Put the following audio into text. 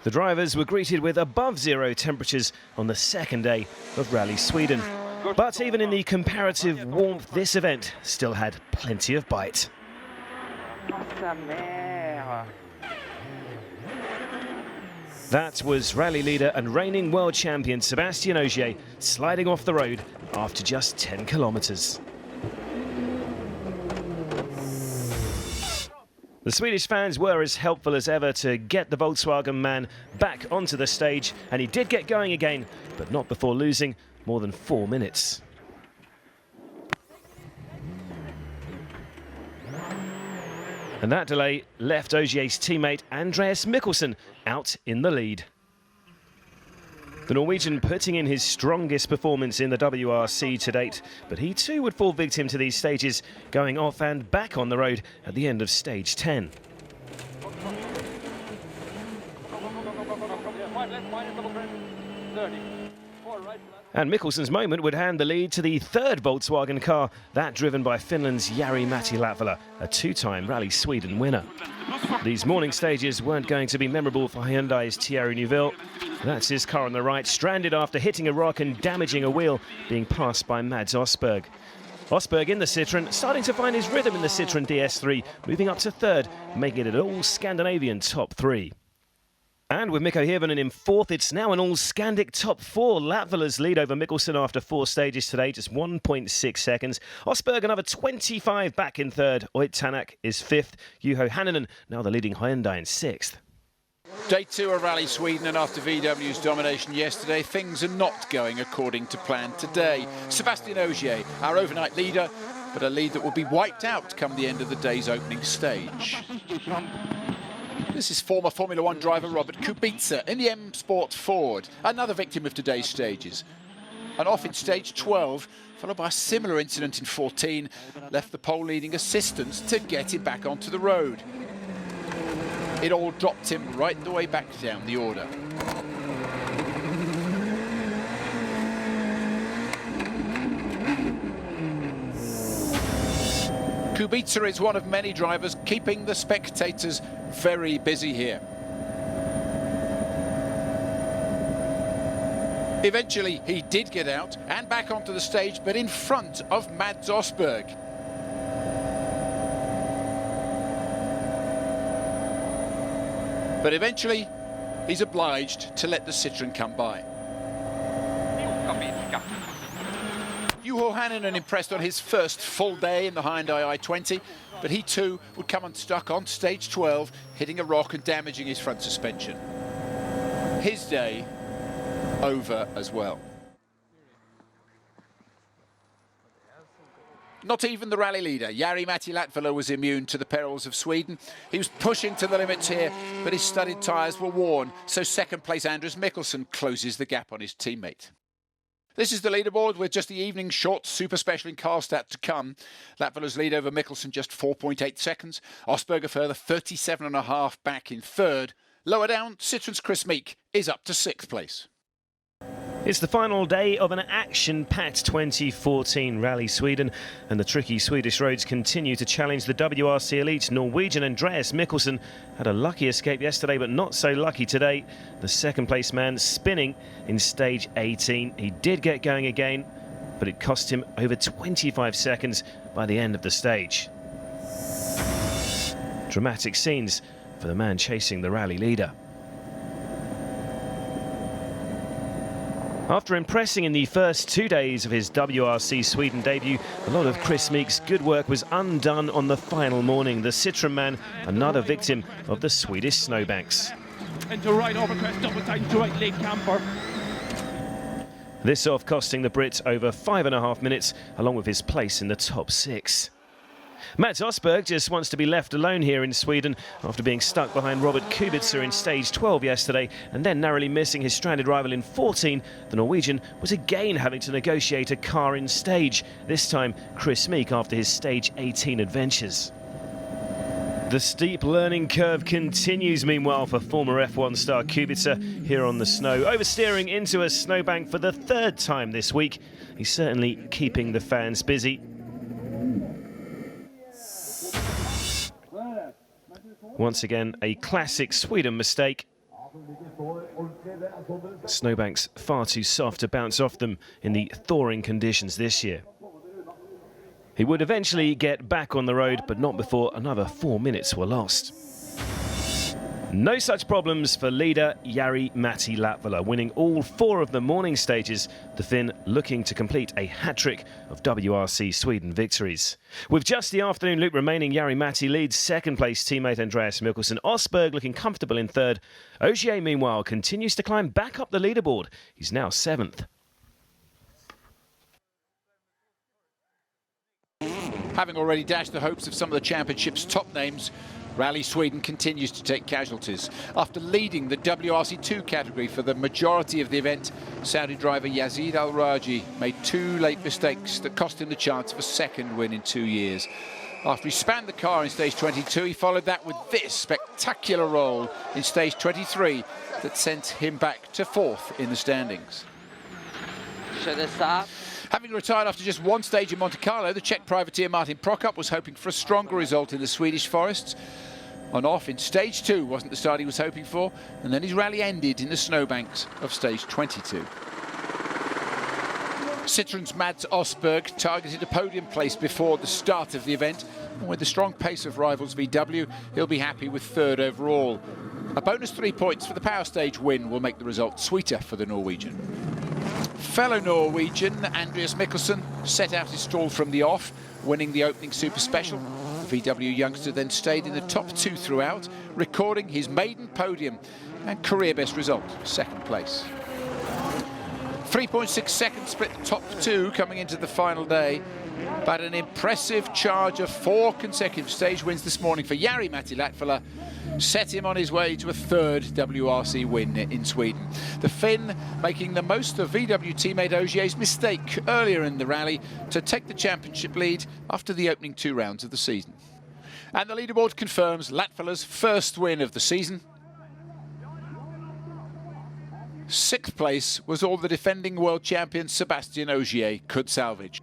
The drivers were greeted with above-zero temperatures on the second day of Rally Sweden. But even in the comparative warmth, this event still had plenty of bite. That was rally leader and reigning world champion Sébastien Ogier sliding off the road after just 10 kilometres. The Swedish fans were as helpful as ever to get the Volkswagen man back onto the stage, and he did get going again, but not before losing more than 4 minutes. And that delay left Ogier's teammate Andreas Mikkelsen out in the lead. The Norwegian putting in his strongest performance in the WRC to date, but he too would fall victim to these stages, going off and back on the road at the end of stage 10. And Mikkelsen's moment would hand the lead to the third Volkswagen car, that driven by Finland's Jari-Matti Latvala, a two-time Rally Sweden winner. These morning stages weren't going to be memorable for Hyundai's Thierry Neuville. That's his car on the right, stranded after hitting a rock and damaging a wheel, being passed by Mads Osberg. Osberg in the Citroën, starting to find his rhythm in the Citroën DS3, moving up to third, making it an all-Scandinavian top three. And with Mikko Hirvonen in fourth, it's now an all-Scandic top four. Latvala's lead over Mikkelsen after 4 stages today, just 1.6 seconds. Osberg another 25 back in third. Oit Tanak is fifth. Juho Hänninen now the leading Hyundai in sixth. Day 2 of Rally Sweden, and after VW's domination yesterday, things are not going according to plan today. Sébastien Ogier, our overnight leader, but a lead that will be wiped out come the end of the day's opening stage. This is former Formula 1 driver Robert Kubica in the M Sport Ford, another victim of today's stages. And off in stage 12, followed by a similar incident in 14, left the pole-leading assistants to get him back onto the road. It all dropped him right the way back down the order. Kubica is one of many drivers keeping the spectators very busy here. Eventually, he did get out and back onto the stage, but in front of Mads Osberg. But eventually, he's obliged to let the Citroën come by. Juho Hänninen impressed on his first full day in the Hyundai i20, but he too would come unstuck on stage 12, hitting a rock and damaging his front suspension. His day over as well. Not even the rally leader, Jari-Matti Latvala, was immune to the perils of Sweden. He was pushing to the limits here, but his studded tyres were worn, so second place Andreas Mikkelsen closes the gap on his teammate. This is the leaderboard with just the evening short super special in Karlstad to come. Latvala's lead over Mikkelsen just 4.8 seconds. Osberg a further 37.5 back in third. Lower down, Citroën's Chris Meek is up to 6th place. It's the final day of an action-packed 2014 Rally Sweden, and the tricky Swedish roads continue to challenge the WRC elite. Norwegian Andreas Mikkelsen had a lucky escape yesterday, but not so lucky today. The second-place man spinning in stage 18. He did get going again, but it cost him over 25 seconds by the end of the stage. Dramatic scenes for the man chasing the rally leader. After impressing in the first 2 days of his WRC Sweden debut, a lot of Chris Meek's good work was undone on the final morning. The Citroën man, another victim of the Swedish snowbanks. Into right overcrest, double tight into right leg camber. This off costing the Brit over 5.5 minutes, along with his place in the top 6. Mads Osberg just wants to be left alone here in Sweden after being stuck behind Robert Kubica in stage 12 yesterday and then narrowly missing his stranded rival in 14. The Norwegian was again having to negotiate a car in stage, this time Chris Meek after his stage 18 adventures. The steep learning curve continues meanwhile for former F1 star Kubica here on the snow, oversteering into a snowbank for the 3rd time this week. He's certainly keeping the fans busy. Once again, a classic Sweden mistake. Snowbanks far too soft to bounce off them in the thawing conditions this year. He would eventually get back on the road, but not before another 4 minutes were lost. No such problems for leader Jari-Matti Latvala, winning all 4 of the morning stages, the Finn looking to complete a hat-trick of WRC Sweden victories. With just the afternoon loop remaining, Jari-Matti leads second-place teammate Andreas Mikkelsen. Osberg looking comfortable in third. Ogier, meanwhile, continues to climb back up the leaderboard. He's now 7th. Having already dashed the hopes of some of the championship's top names, Rally Sweden continues to take casualties. After leading the WRC2 category for the majority of the event, Saudi driver Yazid Al-Raji made 2 late mistakes that cost him the chance of a second win in 2 years. After he spanned the car in stage 22, he followed that with this spectacular roll in stage 23 that sent him back to 4th in the standings. Having retired after just 1 stage in Monte Carlo, the Czech privateer Martin Prokop was hoping for a stronger result in the Swedish forests. On off in stage 2 wasn't the start he was hoping for, and then his rally ended in the snowbanks of stage 22. Citroen's Mads Osberg targeted a podium place before the start of the event, and with the strong pace of rivals VW, he'll be happy with 3rd overall. A bonus 3 points for the power stage win will make the result sweeter for the Norwegian. Fellow Norwegian Andreas Mikkelsen set out his stall from the off, winning the opening super special. The VW youngster then stayed in the top 2 throughout, recording his maiden podium and career best result, 2nd place. 3.6 seconds split the top 2 coming into the final day, but an impressive charge of 4 consecutive stage wins this morning for Jari-Matti Latvala set him on his way to a 3rd WRC win in Sweden. The Finn making the most of VW teammate Ogier's mistake earlier in the rally to take the championship lead after the opening 2 rounds of the season. And the leaderboard confirms Latvala's 1st win of the season. 6th place was all the defending world champion Sébastien Ogier could salvage.